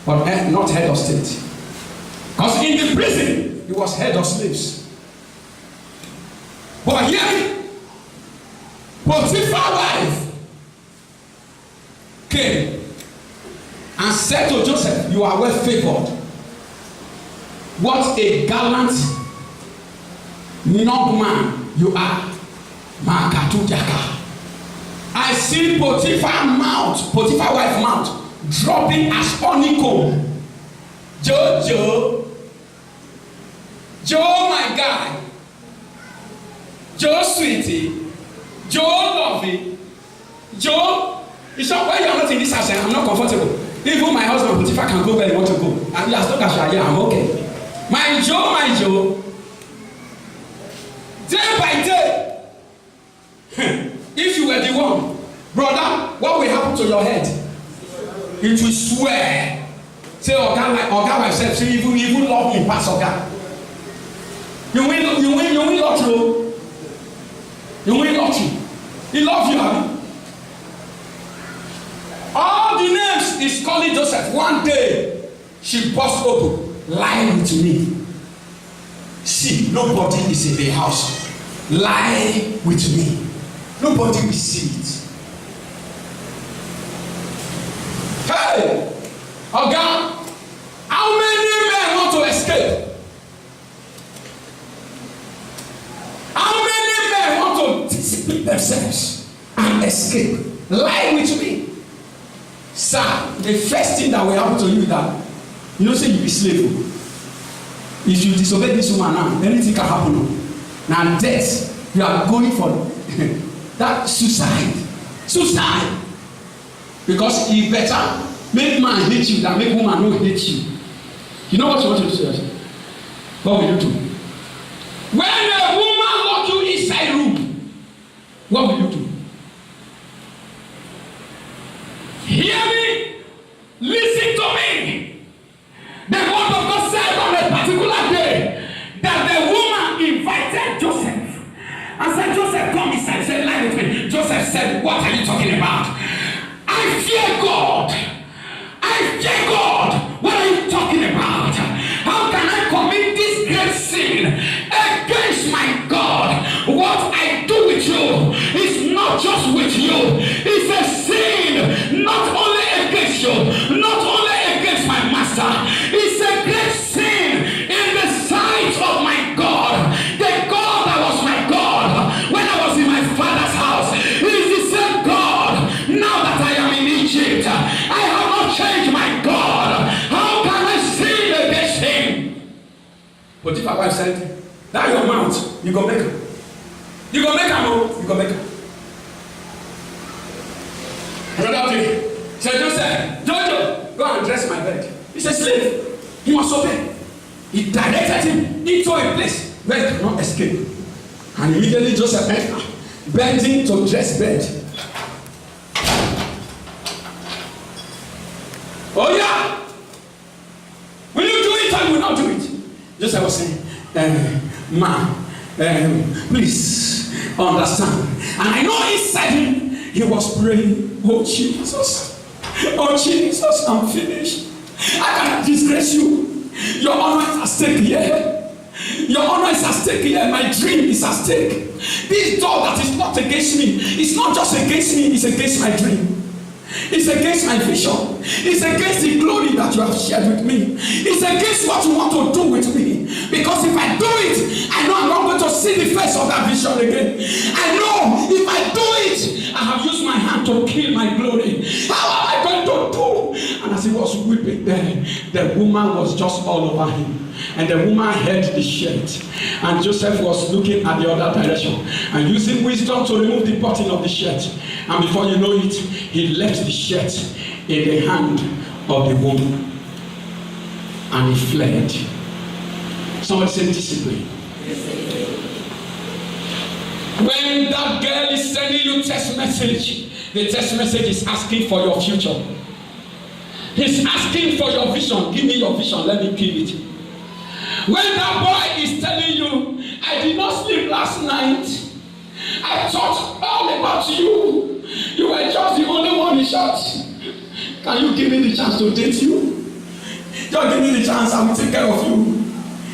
but not head of state. Because in the prison, he was head of slaves. But here, Potiphar's wife came and said to Joseph, you are well favored. What a gallant young man you are. I see Potiphar's wife's mouth dropping as honeycomb. Joe, my guy. Joe, sweetie. Joe, lovey. Joe, it's not why you are not in this house. I'm not comfortable. Even my husband, Potiphar, can go where he wants to go. And as long as you are here, I'm okay. My Joe. Day by day, if you were the one, brother, what will happen to your head? it will swear. Say, Oga myself, say, even love me pass Oga. You win lottery. You win lottery. He loves you, Abi. All the names is calling Joseph. One day, she burst open. Lie with me. See, nobody is in the house. Lie with me. Nobody will see it. Hey, Oga, how many men want to escape? How many men want to dissipate themselves and escape? Lie with me. Sir, the first thing that will happen to you is that you know say you be slave. If you disobey this woman now, anything can happen. Now death, you are going for that suicide. Because he better make man hate you than make woman no hate you. You know what you want to do? What will you do? When a woman lock you inside room, what will you do? Hear me, listen to me. The word of God said on a particular day that the woman invited Joseph and said, Joseph, come inside. He said, lie with me. Joseph said, what are you talking about? I fear God. I fear God. What are you talking about? How can I commit this great sin against my God? What I do with you is not just with you. It's a sin not only against you, not only against my master. It's a great sin in the sight of my God. The God that was my God when I was in my father's house is the same God now that I am in Egypt. I have not changed my God. How can I sin against him? But if I said, that your mouth, you go make her. You go make her, no? You go make her. Brother said, Joseph, Jojo, go and dress my bed. He's a slave. He must obey. He directed him into a place where he cannot escape. And immediately Joseph entered, bending to dress bed. Oh yeah! Will you do it or will not do it? Joseph was saying, please understand. And I know inside him, he was praying, oh Jesus, I'm finished. I cannot disgrace you. Your honor is at stake here. Your honor is at stake here. My dream is at stake. This door that is not against me, it's not just against me, it's against my dream. It's against my vision. It's against the glory that you have shared with me. It's against what you want to do with me. Because if I do it, I know I'm not going to see the face of that vision again. I know if I do it, I have used my hand to kill my glory. How am I going to do? And as he was weeping there, the woman was just all over him. And the woman held the shirt. And Joseph was looking at the other direction and using wisdom to remove the button of the shirt. And before you know it, he left the shirt in the hand of the woman. And he fled. Somebody say discipline. When that girl is sending you text message, the text message is asking for your future. He's asking for your vision. Give me your vision, let me kill it. When that boy is telling you, I did not sleep last night. I thought all about you. You were just the only one in church. Can you give me the chance to date you? Just give me the chance, I will take care of you.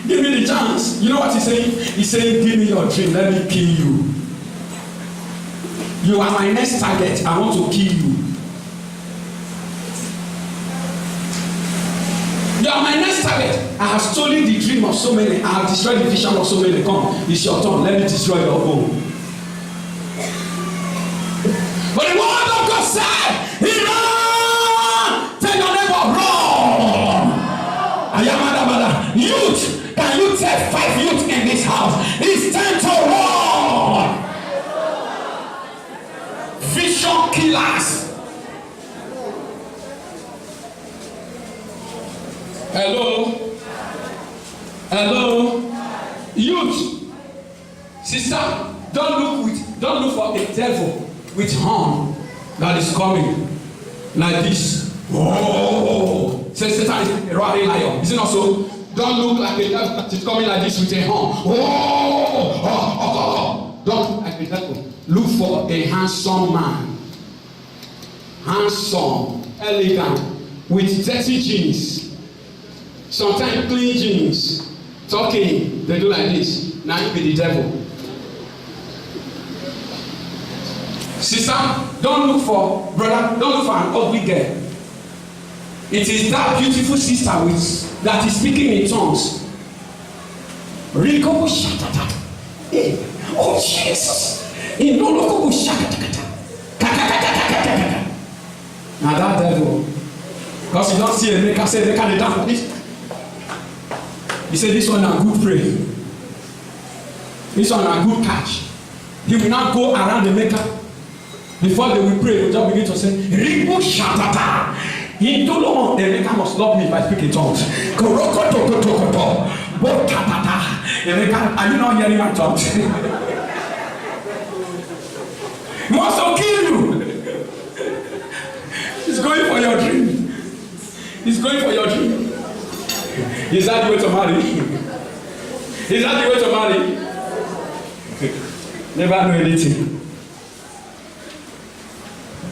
Give me the chance. You know what he's saying? He's saying, give me your dream, let me kill you. You are my next target, I want to kill you. You are my next target. I have stolen the dream of so many. I have destroyed the vision of so many. Come, it's your turn. Let me destroy your home. But the word of God said, he ran. Tell your neighbor, run. Ayamadabada. Youth, can you take 5 youth in this house? It's time to run. Vision killers. Hello, youth, sister, don't look for a devil with horn that is coming like this. Oh, says Satan is a roaring lion. Is it not so? Don't look like a devil that is coming like this with a horn. Don't look like a devil. Look for a handsome man. Handsome, elegant, with dirty jeans. Sometimes clean jeans. Talking, they do like this. Now you be the devil. Sister, don't look for brother, don't look for an ugly girl. It is that beautiful sister that is speaking in tongues. Rico shatata. Oh Jesus. Now that devil, because you don't see Emeka say they can't dance for this. He said this one a good pray. This one a good catch. He will not go around the maker. Before they will pray, they will just begin to say, Ribo Shatata. He told them, the maker must love me if I speak in tongues. Are you not hearing my tongues? He wants to kill you. He's going for your dream. He's going for your dream. Is that the way to marry? Is that the way to marry? Never know anything.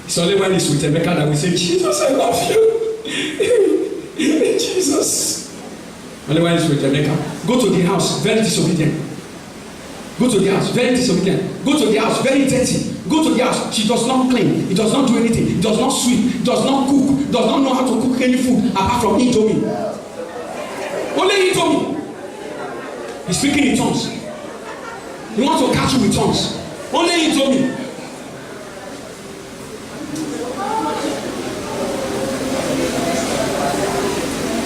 It's only when it's with Emeka that we say, Jesus, I love you. Jesus. Only when it's with Emeka. Go to the house, very disobedient. Go to the house, very disobedient. Go to the house, very dirty. Go to the house, she does not clean. It does not do anything. It does not sweep. It does not cook. It does not know how to cook any food apart from Indomie. Only Indomie. He's speaking in tongues. He wants to catch you with tongues. Only Indomie.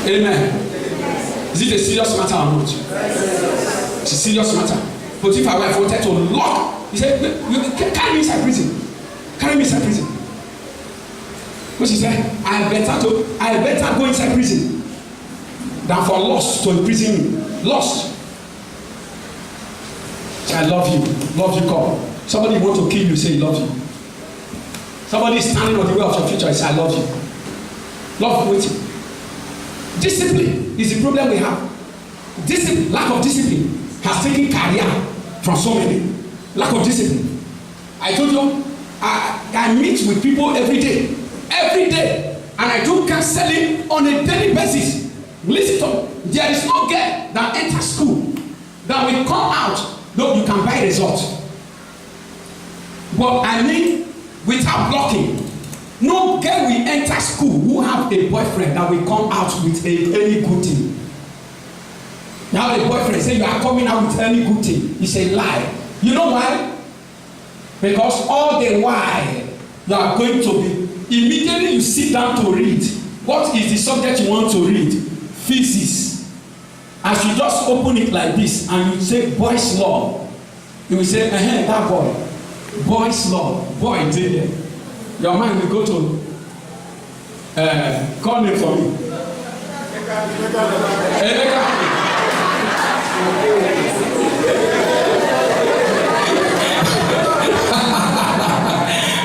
Amen. Is it a serious matter or not? It's a serious matter. But if our wife wanted to lock, he said, carry me inside prison. Carry me inside prison. But she said, I better go inside prison than for lust to imprison me. Lust. I love you. Love you, God. Somebody want to kill you, say he loves you. Somebody is standing on the way of your future, say I love you. Love waiting. Discipline is the problem we have. Discipline, lack of discipline has taken career from so many. Lack of discipline. I told you, I meet with people every day, and I do counseling on a daily basis. Listen to me. There is no girl that enters school that will come out. No, you can buy results. But I mean, without blocking. No girl will enter school who have a boyfriend that will come out with any good thing. Now the boyfriend say you are coming out with any good thing. It's a lie. You know why? Because all the while you are going to be, immediately you sit down to read. What is the subject you want to read? Physics. As you just open it like this and you say boys law, you will say, that boy. Boys law. Boy did it. Your mind will go to call name for me.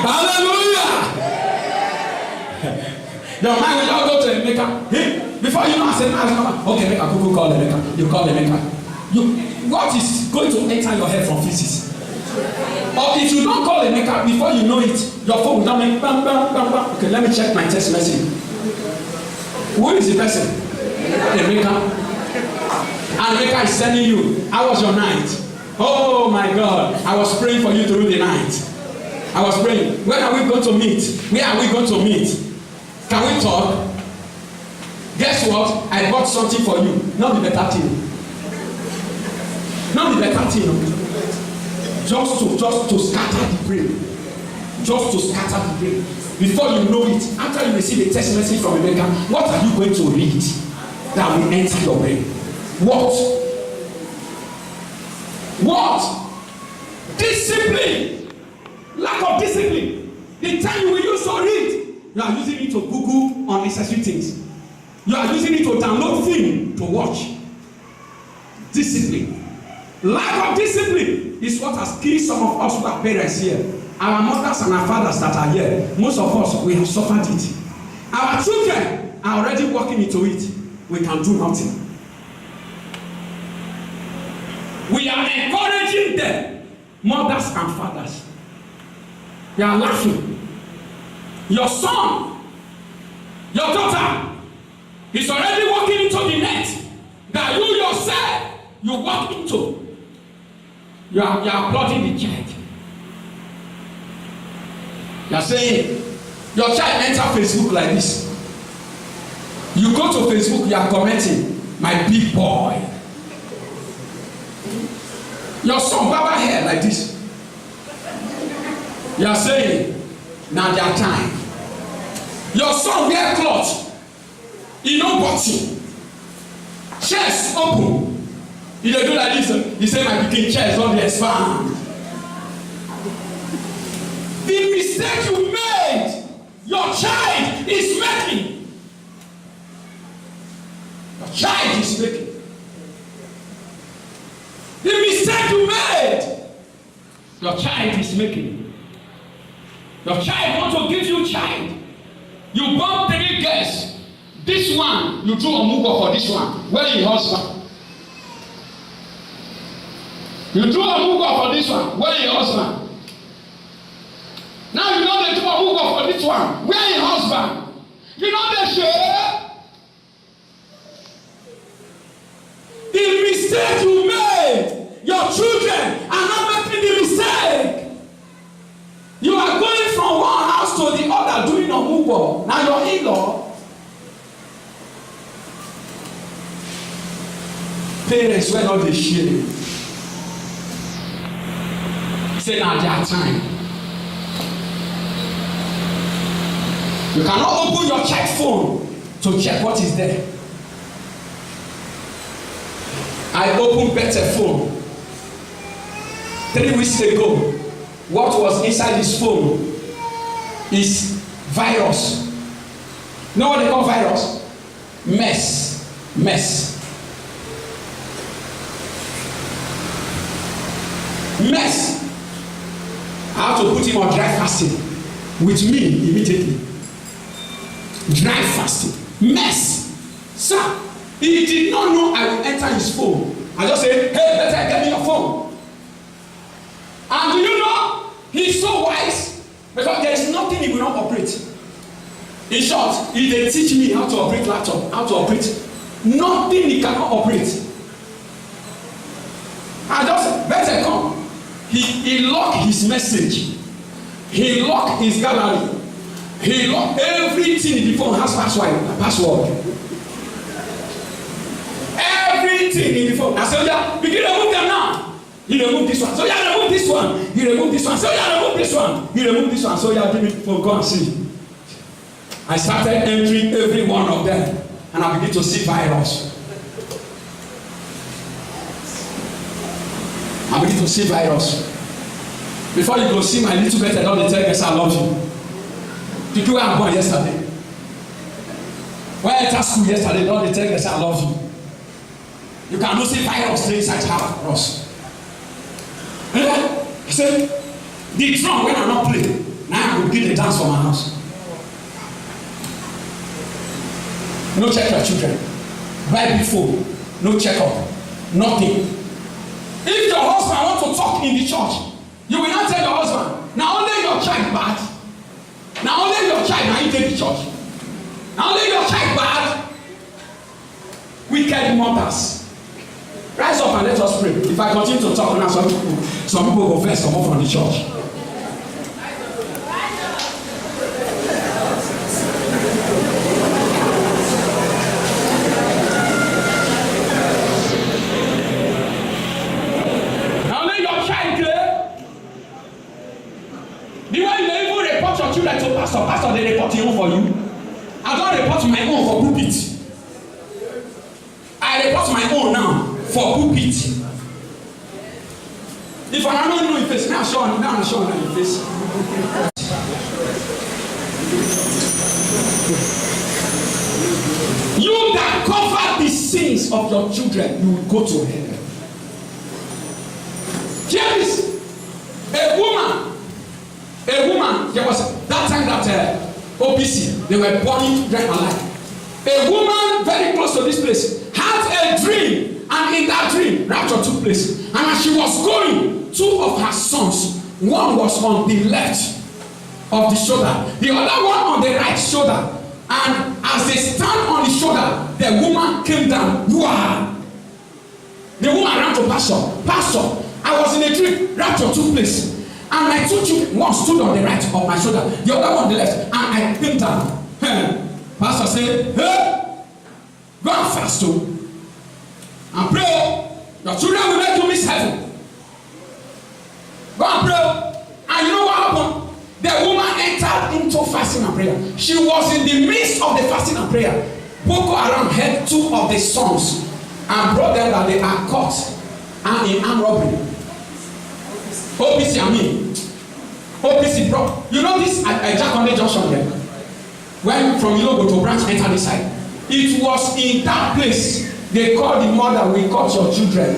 Hallelujah. Your mind will just go to Emeka. Hey, before you know, I said, okay, Emeka, Kuku call Emeka. You call Emeka. What is going to enter your head from physics? Or if you don't call Emeka, before you know it, your phone will not make bam, bam, bam, bam. Okay, let me check my text message. Who is the person? Emeka. And Emeka is telling you, how was your night? Oh my God, I was praying for you through the night. I was praying. When are we going to meet? Where are we going to meet? Can we talk? Guess what? I bought something for you. Not the better thing. Not the better thing. Just to scatter the brain. Just to scatter the brain. Before you know it, after you receive a text message from Emeka, what are you going to read that will enter your brain? What? Discipline. Lack of discipline. The time you will use to read, you are using it to Google unnecessary things. You are using it to download film to watch. Discipline. Lack of discipline is what has killed some of us who are parents here. Our mothers and our fathers that are here, most of us, we have suffered it. Our children are already walking into it. We can do nothing. We are encouraging them, mothers and fathers. We are laughing. Your son, your daughter is already walking into the net that you yourself you walk into. You are applauding the child. You are saying, your child enter Facebook like this. You go to Facebook, you are commenting, my big boy. Your son barber hair like this. You are saying, now their time. Your son wear cloth. He no button. Chest open. He dey do like this. He say my pikin chest don dey expand. The mistake you made, your child is making. Your child is making. The mistake you made, your child is making. Your child want to give you child. You born 3 girls. This one, you do omugo for this one. Where your husband? You do omugo for this one. Where your husband? Now you know they do omugo for this one. Where your husband? You know they share. The mistake you made, your children are not making the mistake. You are going from one house to the other doing omugo. Now your in-law. Parents were not the shame. Say now their time. You cannot open your child phone to check what is there. I opened better phone 3 weeks ago. What was inside this phone is virus. You know what they call virus? Mess. I have to put him on dry fasting with me immediately. Dry fasting. Mess. Sir, he did not know I will enter his phone. I just say, hey, better get me your phone. And do you know, he's so wise because there is nothing he will not operate. In short, he dey teach me how to operate laptop, how to operate. Nothing he cannot operate. I just better come. He locked his message. He locked his gallery. He locked everything in the phone has password. Everything in the phone. I said, yeah, begin to remove them now. He removed this one. So yeah, remove this one. He removed this one. So yeah, remove this one. He removed this one. So yeah, give me phone. Go and see. I started entering every one of them, and I began to see virus. I begin to see virus. Before you go see my little better, don't tell us I love you. People were born yesterday. When I enter school yesterday, don't tell us I love you. You cannot see virus inside house. I said, the drum when I not play, now I will begin the dance for my house. No check your children. Right before, no check up, nothing. If your husband want to talk in the church, you will not tell your husband, now only your child bad. Now only your child now you take the church. Now only your child bad. Wicked mothers. Rise up and let us pray. If I continue to talk now, some people go first come up from the church. Pastor, they report your own for you. I don't report my own for pulpit. I report my own now for pulpit. If I don't know your face, now show your face. You that cover the sins of your children, you will go to hell. Here is a woman, there was that time that OPC, they were burning them alive. A woman very close to this place had a dream, and in that dream, rapture took place. And as she was going, two of her sons, one was on the left of the shoulder, the other one on the right shoulder. And as they stand on the shoulder, the woman came down. Wow! The woman ran to Pastor, I was in a dream, rapture took place. And my two children, one stood on the right of my shoulder, the other one on the left, and I came down. Pastor said, hey, go and fast and pray. Your children will make you miss heaven. Go and pray. And you know what happened? The woman entered into fasting and prayer. She was in the midst of the fasting and prayer. Boko Haram had two of the sons and brought them that they are caught and in armed robbery. OPC bro. You know this at Jakonde Junction there? When from Ilogo to branch enter this side. It was in that place they called the mother, we caught your children.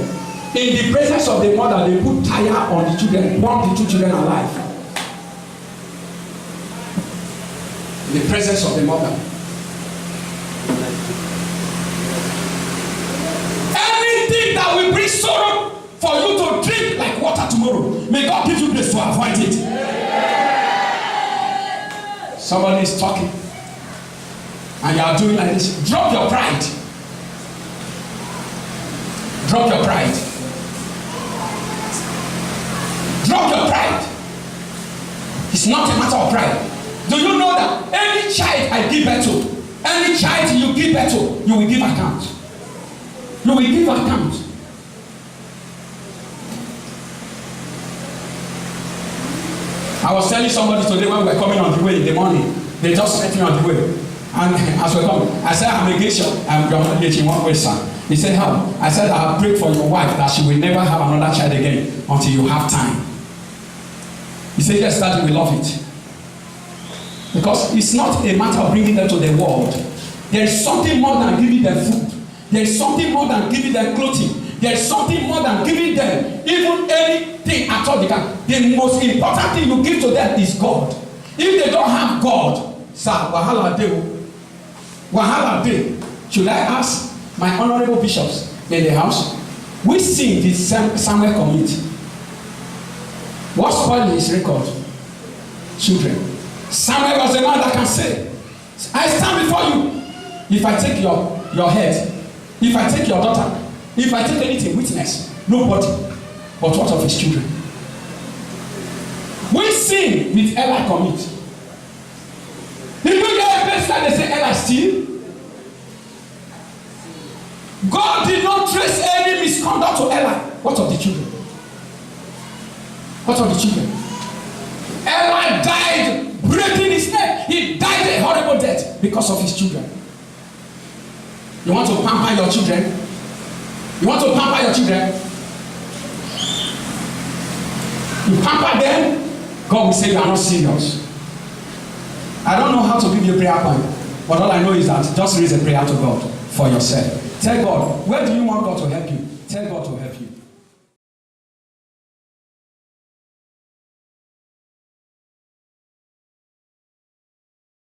In the presence of the mother, they put tire on the children, burn the two children alive. In the presence of the mother. Anything that will bring sorrow for you to drink like water tomorrow, may God give you grace to avoid it. Somebody is talking and you are doing like this. Drop your pride. Drop your pride. Drop your pride. It's not a matter of pride. Do you know that any child I give birth to, any child you give birth to, you will give account. You will give account. I was telling somebody today when we were coming on the way in the morning, they just met me on the way. And as we're coming, I said, I'm against you. I'm your marriage in one way, son. He said, how? I said, I'll pray for your wife that she will never have another child again until you have time. He said, yes, Daddy, we love it. Because it's not a matter of bringing them to the world. There is something more than giving them food. There is something more than giving them clothing. There is something more than giving them even anything at all they can. The most important thing you give to them is God. If they don't have God, sir, wahala dey. Wahala dey. Should I ask my honorable bishops in the house? We sing this Samuel community. What spoiled his record? Children. Samuel was the man that can say, I stand before you. If I take your head, if I take your daughter, if I take anything, witness, nobody. But what of his children? We sing with Eli commit. People get a place like they say Eli steal. God did not trace any misconduct to Eli. What of the children? What of the children? Eli died breaking his neck. He died a horrible death because of his children. You want to pamper your children? You want to pamper your children? You pamper them, God will say you are not serious. I don't know how to give you a prayer point, but all I know is that just raise a prayer to God for yourself. Tell God, where do you want God to help you? Tell God to help you.